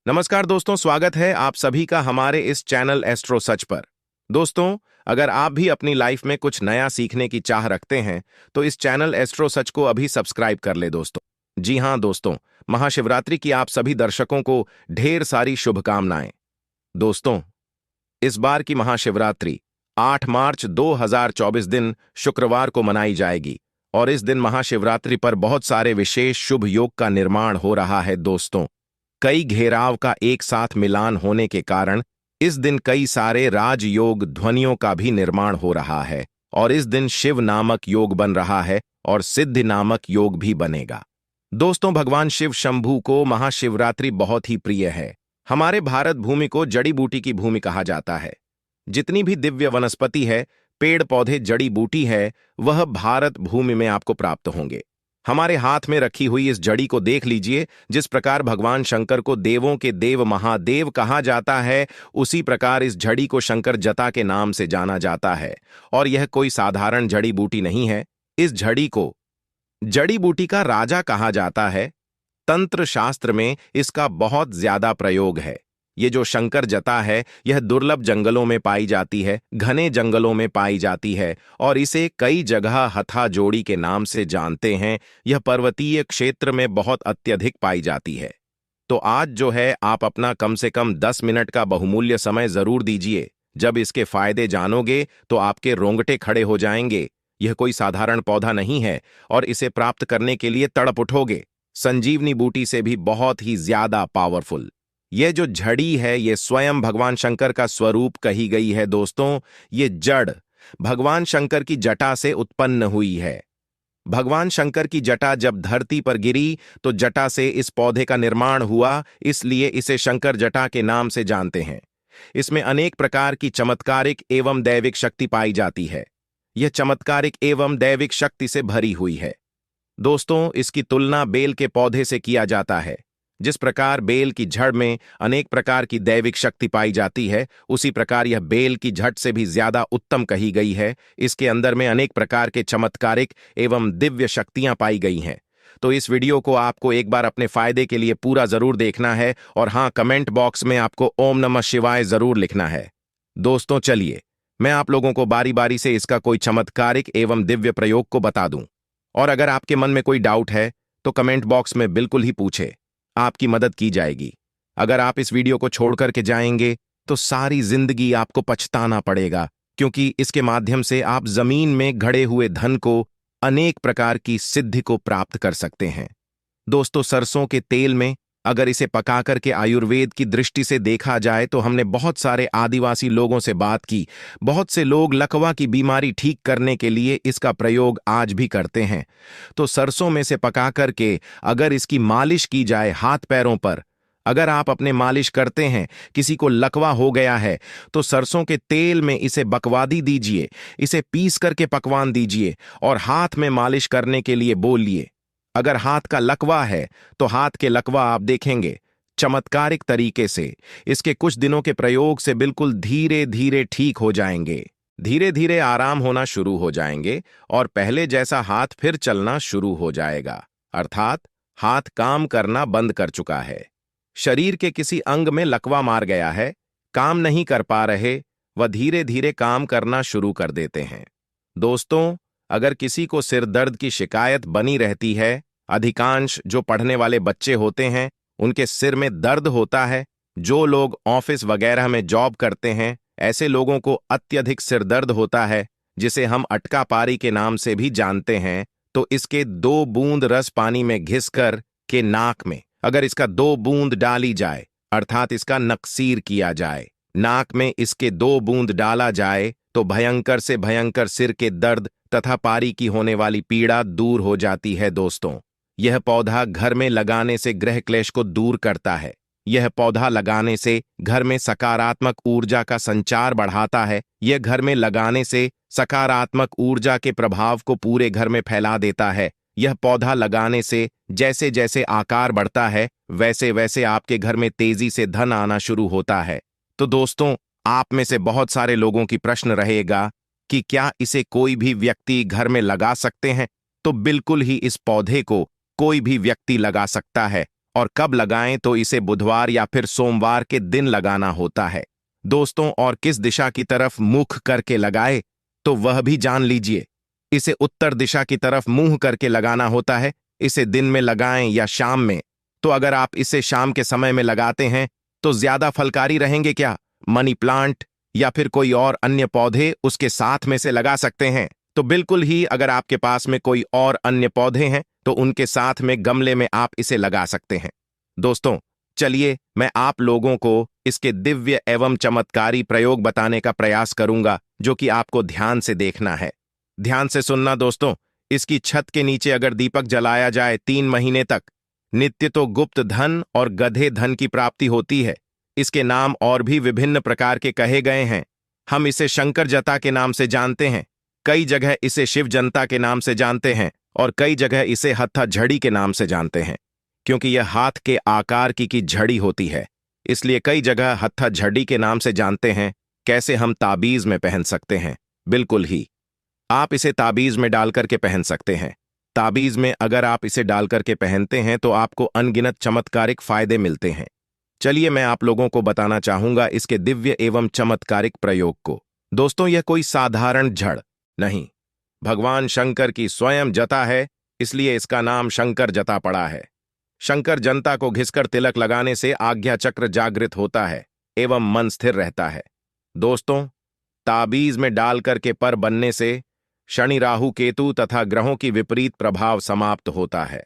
नमस्कार दोस्तों, स्वागत है आप सभी का हमारे इस चैनल एस्ट्रो सच पर। दोस्तों, अगर आप भी अपनी लाइफ में कुछ नया सीखने की चाह रखते हैं तो इस चैनल एस्ट्रो सच को अभी सब्सक्राइब कर ले दोस्तों। जी हां दोस्तों, महाशिवरात्रि की आप सभी दर्शकों को ढेर सारी शुभकामनाएं। दोस्तों, इस बार की महाशिवरात्रि 8 मार्च 2024 दिन शुक्रवार को मनाई जाएगी और इस दिन महाशिवरात्रि पर बहुत सारे विशेष शुभ योग का निर्माण हो रहा है दोस्तों। कई घेराव का एक साथ मिलान होने के कारण इस दिन कई सारे राजयोग ध्वनियों का भी निर्माण हो रहा है और इस दिन शिव नामक योग बन रहा है और सिद्धि नामक योग भी बनेगा। दोस्तों, भगवान शिव शंभू को महाशिवरात्रि बहुत ही प्रिय है। हमारे भारत भूमि को जड़ी बूटी की भूमि कहा जाता है। जितनी भी दिव्य वनस्पति है, पेड़ पौधे, जड़ी बूटी है, वह भारत भूमि में आपको प्राप्त होंगे। हमारे हाथ में रखी हुई इस जड़ी को देख लीजिए। जिस प्रकार भगवान शंकर को देवों के देव महादेव कहा जाता है, उसी प्रकार इस जड़ी को शंकर जटा के नाम से जाना जाता है। और यह कोई साधारण जड़ी बूटी नहीं है। इस जड़ी को जड़ी बूटी का राजा कहा जाता है। तंत्र शास्त्र में इसका बहुत ज्यादा प्रयोग है। ये जो शंकर जटा है, यह दुर्लभ जंगलों में पाई जाती है, घने जंगलों में पाई जाती है और इसे कई जगह हथा जोड़ी के नाम से जानते हैं। यह पर्वतीय क्षेत्र में बहुत अत्यधिक पाई जाती है। तो आज जो है, आप अपना कम से कम 10 मिनट का बहुमूल्य समय जरूर दीजिए। जब इसके फायदे जानोगे तो आपके रोंगटे खड़े हो जाएंगे। यह कोई साधारण पौधा नहीं है और इसे प्राप्त करने के लिए तड़प उठोगे। संजीवनी बूटी से भी बहुत ही ज्यादा पावरफुल। यह जो झड़ी है, ये स्वयं भगवान शंकर का स्वरूप कही गई है दोस्तों। ये जड़ भगवान शंकर की जटा से उत्पन्न हुई है। भगवान शंकर की जटा जब धरती पर गिरी तो जटा से इस पौधे का निर्माण हुआ, इसलिए इसे शंकर जटा के नाम से जानते हैं। इसमें अनेक प्रकार की चमत्कारिक एवं दैविक शक्ति पाई जाती है। यह चमत्कारिक एवं दैविक शक्ति से भरी हुई है। दोस्तों, इसकी तुलना बेल के पौधे से किया जाता है। जिस प्रकार बेल की जड़ में अनेक प्रकार की दैविक शक्ति पाई जाती है, उसी प्रकार यह बेल की जड़ से भी ज्यादा उत्तम कही गई है। इसके अंदर में अनेक प्रकार के चमत्कारिक एवं दिव्य शक्तियां पाई गई हैं। तो इस वीडियो को आपको एक बार अपने फायदे के लिए पूरा जरूर देखना है और हाँ, कमेंट बॉक्स में आपको ओम नमः शिवाय जरूर लिखना है। दोस्तों, चलिए मैं आप लोगों को बारी बारी से इसका कोई चमत्कारिक एवं दिव्य प्रयोग को बता दूं। और अगर आपके मन में कोई डाउट है तो कमेंट बॉक्स में बिल्कुल ही पूछे, आपकी मदद की जाएगी। अगर आप इस वीडियो को छोड़ करके जाएंगे तो सारी जिंदगी आपको पछताना पड़ेगा, क्योंकि इसके माध्यम से आप जमीन में गड़े हुए धन को, अनेक प्रकार की सिद्धि को प्राप्त कर सकते हैं। दोस्तों, सरसों के तेल में अगर इसे पका करके आयुर्वेद की दृष्टि से देखा जाए तो हमने बहुत सारे आदिवासी लोगों से बात की। बहुत से लोग लकवा की बीमारी ठीक करने के लिए इसका प्रयोग आज भी करते हैं। तो सरसों में से पका करके अगर इसकी मालिश की जाए हाथ पैरों पर, अगर आप अपने मालिश करते हैं, किसी को लकवा हो गया है, तो सरसों के तेल में इसे बकवादी दीजिए, इसे पीस करके पकवान दीजिए और हाथ में मालिश करने के लिए बोलिए। अगर हाथ का लकवा है तो हाथ के लकवा आप देखेंगे चमत्कारिक तरीके से इसके कुछ दिनों के प्रयोग से बिल्कुल धीरे धीरे ठीक हो जाएंगे। धीरे धीरे आराम होना शुरू हो जाएंगे और पहले जैसा हाथ फिर चलना शुरू हो जाएगा। अर्थात हाथ काम करना बंद कर चुका है। शरीर के किसी अंग में लकवा मार गया है, काम नहीं कर पा रहे, वह धीरे धीरे काम करना शुरू कर देते हैं। दोस्तों, अगर किसी को सिर दर्द की शिकायत बनी रहती है, अधिकांश जो पढ़ने वाले बच्चे होते हैं उनके सिर में दर्द होता है, जो लोग ऑफिस वगैरह में जॉब करते हैं, ऐसे लोगों को अत्यधिक सिर दर्द होता है, जिसे हम अटका पारी के नाम से भी जानते हैं। तो इसके 2 बूंद रस पानी में घिसकर के नाक में अगर इसका 2 बूंद डाली जाए, अर्थात इसका नक्सीर किया जाए, नाक में इसके 2 बूंद डाला जाए, तो भयंकर से भयंकर सिर के दर्द तथा पारी की होने वाली पीड़ा दूर हो जाती है। दोस्तों, यह पौधा घर में लगाने से ग्रह क्लेश को दूर करता है। यह पौधा लगाने से घर में सकारात्मक ऊर्जा का संचार बढ़ाता है। यह घर में लगाने से सकारात्मक ऊर्जा के प्रभाव को पूरे घर में फैला देता है। यह पौधा लगाने से जैसे जैसे आकार बढ़ता है, वैसे वैसे आपके घर में तेजी से धन आना शुरू होता है। तो दोस्तों, आप में से बहुत सारे लोगों की प्रश्न रहेगा कि क्या इसे कोई भी व्यक्ति घर में लगा सकते हैं? तो बिल्कुल ही इस पौधे को कोई भी व्यक्ति लगा सकता है और कब लगाएं तो इसे बुधवार या फिर सोमवार के दिन लगाना होता है दोस्तों। और किस दिशा की तरफ मुख करके लगाए तो वह भी जान लीजिए। इसे उत्तर दिशा की तरफ मुंह करके लगाना होता है। इसे दिन में लगाएं या शाम में। तो अगर आप इसे शाम के समय में लगाते हैं तो ज्यादा फलकारी रहेंगे क्या? मनी प्लांट या फिर कोई और अन्य पौधे उसके साथ में से लगा सकते हैं। तो बिल्कुल ही, अगर आपके पास में कोई और अन्य पौधे हैं तो उनके साथ में गमले में आप इसे लगा सकते हैं। दोस्तों, चलिए मैं आप लोगों को इसके दिव्य एवं चमत्कारी प्रयोग बताने का प्रयास करूंगा, जो कि आपको ध्यान से देखना है। ध्यान से सुनना दोस्तों। इसकी छत के नीचे अगर दीपक जलाया जाए 3 महीने तक, नित्य तो गुप्त धन और गधे धन की प्राप्ति होती है। इसके नाम और भी विभिन्न प्रकार के कहे गए हैं। हम इसे शंकर जता के नाम से जानते हैं, कई जगह इसे शिव जनता के नाम से जानते हैं और कई जगह इसे हत्था झड़ी के नाम से जानते हैं। क्योंकि यह हाथ के आकार की झड़ी होती है, इसलिए कई जगह हत्था झड़ी के नाम से जानते हैं। कैसे हम ताबीज में पहन सकते हैं? बिल्कुल ही, आप इसे ताबीज में डाल करके पहन सकते हैं। ताबीज में अगर आप इसे डाल करके पहनते हैं तो आपको अनगिनत चमत्कारिक फायदे मिलते हैं। चलिए मैं आप लोगों को बताना चाहूंगा इसके दिव्य एवं चमत्कारिक प्रयोग को। दोस्तों, यह कोई साधारण झड़ नहीं, भगवान शंकर की स्वयं जता है, इसलिए इसका नाम शंकर जता पड़ा है। शंकर जनता को घिसकर तिलक लगाने से आज्ञा चक्र जागृत होता है एवं मन स्थिर रहता है। दोस्तों, ताबीज में डाल करके पर बनने से शनि राहु केतु तथा ग्रहों की विपरीत प्रभाव समाप्त होता है।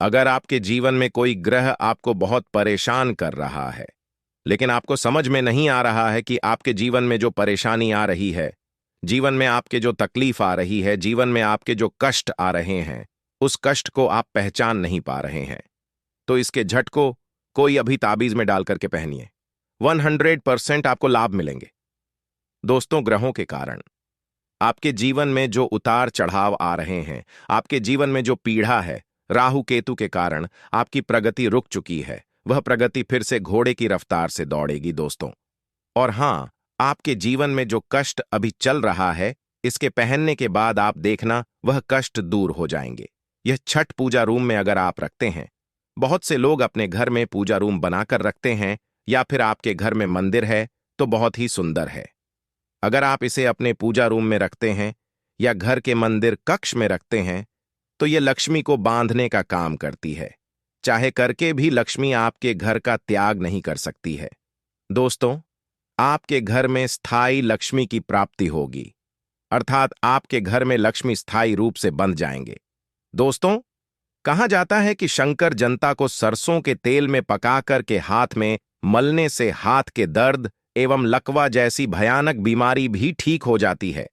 अगर आपके जीवन में कोई ग्रह आपको बहुत परेशान कर रहा है, लेकिन आपको समझ में नहीं आ रहा है कि आपके जीवन में जो परेशानी आ रही है, जीवन में आपके जो तकलीफ आ रही है, जीवन में आपके जो कष्ट आ रहे हैं, उस कष्ट को आप पहचान नहीं पा रहे हैं, तो इसके झट को कोई अभी ताबीज में डाल करके पहनिए। 100% आपको लाभ मिलेंगे। दोस्तों, ग्रहों के कारण आपके जीवन में जो उतार चढ़ाव आ रहे हैं, आपके जीवन में जो पीड़ा है, राहु केतु के कारण आपकी प्रगति रुक चुकी है, वह प्रगति फिर से घोड़े की रफ्तार से दौड़ेगी दोस्तों। और हां, आपके जीवन में जो कष्ट अभी चल रहा है, इसके पहनने के बाद आप देखना वह कष्ट दूर हो जाएंगे। यह छठ पूजा रूम में अगर आप रखते हैं, बहुत से लोग अपने घर में पूजा रूम बनाकर रखते हैं, या फिर आपके घर में मंदिर है तो बहुत ही सुंदर है। अगर आप इसे अपने पूजा रूम में रखते हैं या घर के मंदिर कक्ष में रखते हैं तो यह लक्ष्मी को बांधने का काम करती है। चाहे करके भी लक्ष्मी आपके घर का त्याग नहीं कर सकती है। दोस्तों, आपके घर में स्थायी लक्ष्मी की प्राप्ति होगी, अर्थात आपके घर में लक्ष्मी स्थायी रूप से बंध जाएंगे। दोस्तों, कहा जाता है कि शंकर जनता को सरसों के तेल में पकाकर के हाथ में मलने से हाथ के दर्द एवं लकवा जैसी भयानक बीमारी भी ठीक हो जाती है।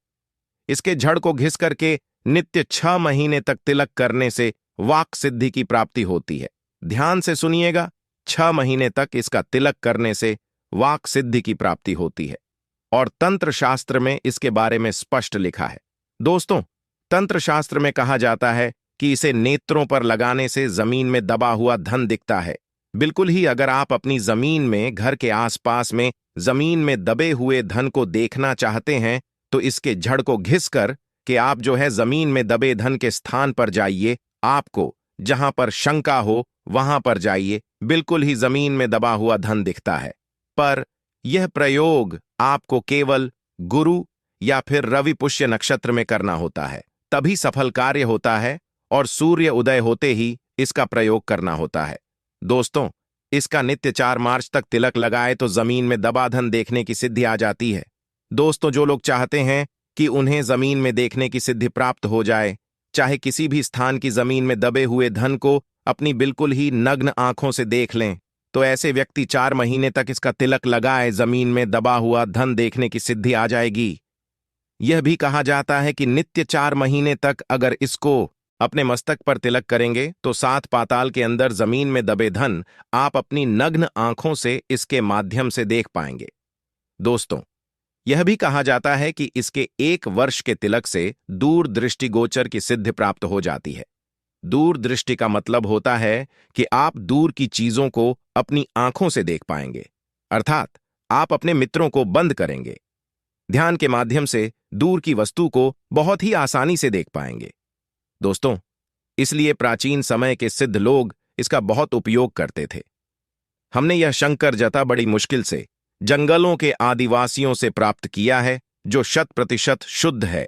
इसके जड़ को घिस करके नित्य 6 महीने तक तिलक करने से वाक सिद्धि की प्राप्ति होती है। ध्यान से सुनिएगा, 6 महीने तक इसका तिलक करने से वाक सिद्धि की प्राप्ति होती है और तंत्र शास्त्र में इसके बारे में स्पष्ट लिखा है। दोस्तों, तंत्र शास्त्र में कहा जाता है कि इसे नेत्रों पर लगाने से जमीन में दबा हुआ धन दिखता है। बिल्कुल ही, अगर आप अपनी जमीन में, घर के आसपास में जमीन में दबे हुए धन को देखना चाहते हैं तो इसके जड़ को घिसकर कि आप जो है जमीन में दबे धन के स्थान पर जाइए। आपको जहां पर शंका हो वहां पर जाइए, बिल्कुल ही जमीन में दबा हुआ धन दिखता है। पर यह प्रयोग आपको केवल गुरु या फिर रवि पुष्य नक्षत्र में करना होता है, तभी सफल कार्य होता है और सूर्य उदय होते ही इसका प्रयोग करना होता है। दोस्तों, इसका नित्य 4 मार्च तक तिलक लगाए तो जमीन में दबा धन देखने की सिद्धि आ जाती है। दोस्तों, जो लोग चाहते हैं कि उन्हें जमीन में देखने की सिद्धि प्राप्त हो जाए, चाहे किसी भी स्थान की जमीन में दबे हुए धन को अपनी बिल्कुल ही नग्न आंखों से देख लें, तो ऐसे व्यक्ति 4 महीने तक इसका तिलक लगाए, जमीन में दबा हुआ धन देखने की सिद्धि आ जाएगी। यह भी कहा जाता है कि नित्य 4 महीने तक अगर इसको अपने मस्तक पर तिलक करेंगे तो 7 पाताल के अंदर जमीन में दबे धन आप अपनी नग्न आंखों से इसके माध्यम से देख पाएंगे। दोस्तों, यह भी कहा जाता है कि इसके 1 वर्ष के तिलक से दूर दृष्टिगोचर की सिद्धि प्राप्त हो जाती है। दूर दृष्टि का मतलब होता है कि आप दूर की चीजों को अपनी आंखों से देख पाएंगे, अर्थात आप अपने मित्रों को बंद करेंगे। ध्यान के माध्यम से दूर की वस्तु को बहुत ही आसानी से देख पाएंगे। दोस्तों, इसलिए प्राचीन समय के सिद्ध लोग इसका बहुत उपयोग करते थे। हमने यह शंकर जता बड़ी मुश्किल से जंगलों के आदिवासियों से प्राप्त किया है, जो 100% शुद्ध है,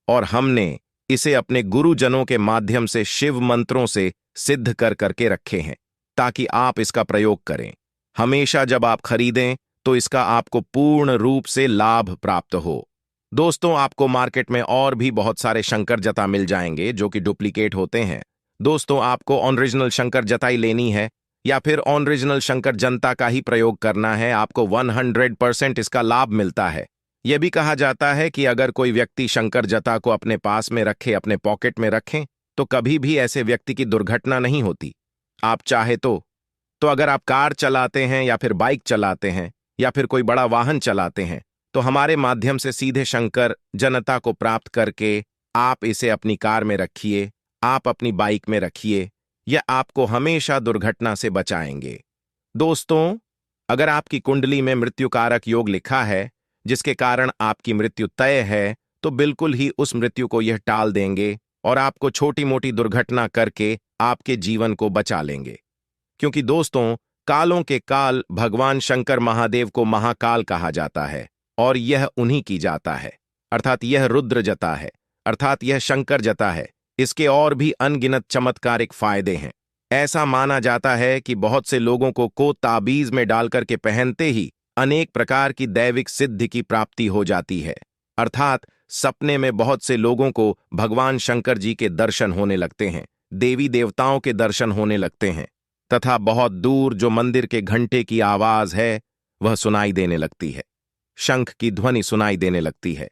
और हमने इसे अपने गुरुजनों के माध्यम से शिव मंत्रों से सिद्ध कर करके रखे हैं, ताकि आप इसका प्रयोग करें। हमेशा जब आप खरीदें तो इसका आपको पूर्ण रूप से लाभ प्राप्त हो। दोस्तों, आपको मार्केट में और भी बहुत सारे शंकर जता मिल जाएंगे जो कि डुप्लीकेट होते हैं। दोस्तों, आपको ओरिजिनल शंकर जताई लेनी है या फिर ओरिजिनल शंकर जनता का ही प्रयोग करना है, आपको 100% इसका लाभ मिलता है। यह भी कहा जाता है कि अगर कोई व्यक्ति शंकर जता को अपने पास में रखे, अपने पॉकेट में रखें, तो कभी भी ऐसे व्यक्ति की दुर्घटना नहीं होती। आप चाहे तो अगर आप कार चलाते हैं या फिर बाइक चलाते हैं या फिर कोई बड़ा वाहन चलाते हैं, तो हमारे माध्यम से सीधे शंकर जनता को प्राप्त करके आप इसे अपनी कार में रखिए, आप अपनी बाइक में रखिए। यह आपको हमेशा दुर्घटना से बचाएंगे। दोस्तों, अगर आपकी कुंडली में मृत्युकारक योग लिखा है, जिसके कारण आपकी मृत्यु तय है, तो बिल्कुल ही उस मृत्यु को यह टाल देंगे और आपको छोटी मोटी दुर्घटना करके आपके जीवन को बचा लेंगे। क्योंकि दोस्तों, कालों के काल भगवान शंकर महादेव को महाकाल कहा जाता है और यह उन्हीं की जाता है, अर्थात यह रुद्र जता है, अर्थात यह शंकर जता है। इसके और भी अनगिनत चमत्कारिक फायदे हैं। ऐसा माना जाता है कि बहुत से लोगों को ताबीज में डालकर के पहनते ही अनेक प्रकार की दैविक सिद्धि की प्राप्ति हो जाती है, अर्थात सपने में बहुत से लोगों को भगवान शंकर जी के दर्शन होने लगते हैं, देवी देवताओं के दर्शन होने लगते हैं, तथा बहुत दूर जो मंदिर के घंटे की आवाज है वह सुनाई देने लगती है, शंख की ध्वनि सुनाई देने लगती है।